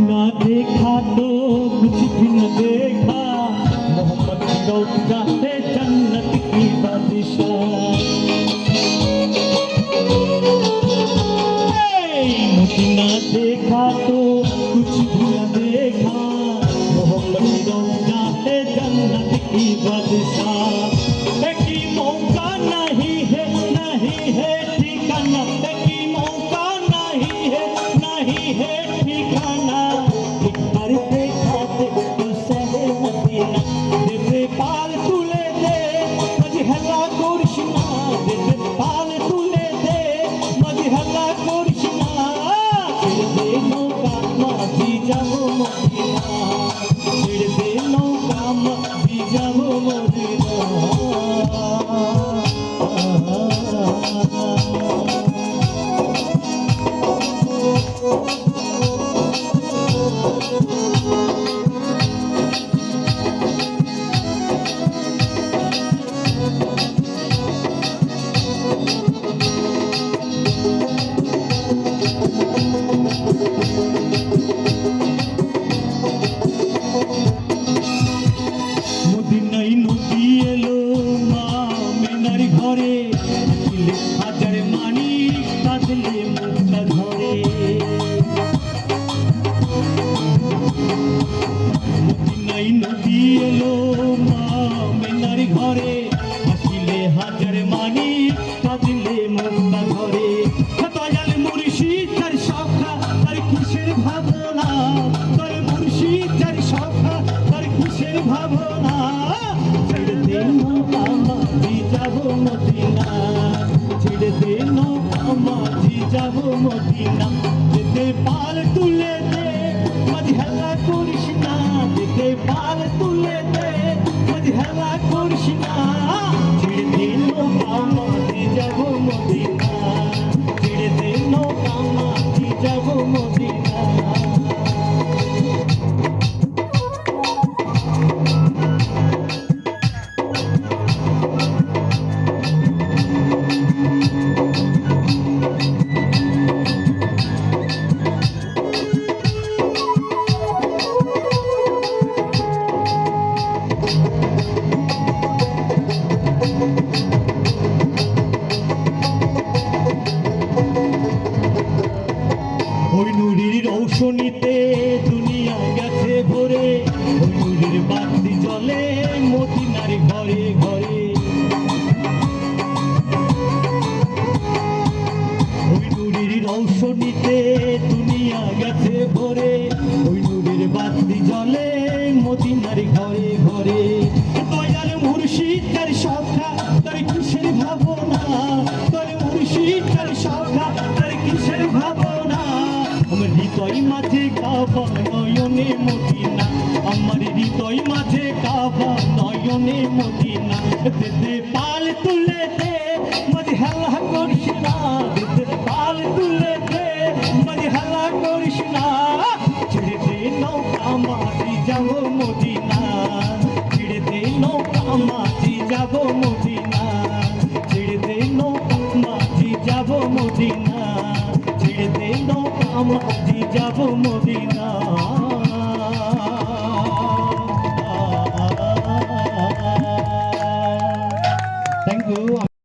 ना देखा तो कुछ भी न देखा, मोहम्मद फिरौजा है जन्नत की बादशाह। ना देखा तो कुछ भी न देखा, मोहम्मद फिरौजा है जन्नत की बादशाह। देखी मौका नहीं है, नहीं है ठिकाना, देखी मौका नहीं है, नहीं है ठिकाना। एक बार देखा दे तो शहर मदीना, दे पाल तुले दे मजहला कुर्शिना, दे पाल तुले दे मजहला कुर्शिना। ছেড়ে দে নৌকা মাঝি যাবো মদিনা, ছেড়ে দে নৌকা মাঝি যাবো মদিনা। মদিনায় নবী এলো মা মেনার ঘরে, আসলে হাজার মানিক কাঁদলে মুক্তা ধরে। মদিনায় নবী এলো মা মেনার ঘরে, আসলে হাজার মানিক কাঁদলে মুক্তা ধরে। দয়াল মুর্শিদ তার সখা তার কিসের ভাবনা, তার মুর্শিদ তার সখা তার কিসের ভাবনা। ছেড়ে দে নৌকা মাঝি যাবো মদিনা, ছেড়ে দে নৌকা মাঝি যাবো মদিনা। যেতে পাল তুলে দে মজহলা কুর্শিনা, যেতে পাল তুলে দে মজহলা কুর্শিনা। ছেড়ে দে নৌকা মাঝি যাবো মদিনা, ছেড়ে দে নৌকা মাঝি যাবো মদিনা। ওই নুরির রৌশনীতে দুনিয়া গেছে ভরে, ওই নুরির বাতি জ্বলে মদিনার ঘরে ঘরে। ওই নুরির রৌশনীতে দুনিয়া গেছে ভরে, ওই নুরির বাতি জ্বলে মদিনার ঘরে ঘরে। দয়াল মুর্শিদ তার সখা তার কিসের ভাবনা, তার মুর্শিদ তার সখা তার কিসের ভাবনা। আমার হৃদয় মাঝে কাবা নয়নে মদিনা, আমার হৃদয় মাঝে কাবা নয়নে মদিনা। দে পাল তুলে দে মজহলা কুর্শিনা, দে পাল তুলে দে মজহলা কুর্শিনা। ছেড়ে দে নৌকা মাঝি যাবো মদিনা, ছেড়ে দে নৌকা মাঝি যাবো মদিনা, ছেড়ে দে নৌকা মাঝি যাবো মদিনা, ছেড়ে দে নৌকা মাঝি যাবো মদিনা। Thank you.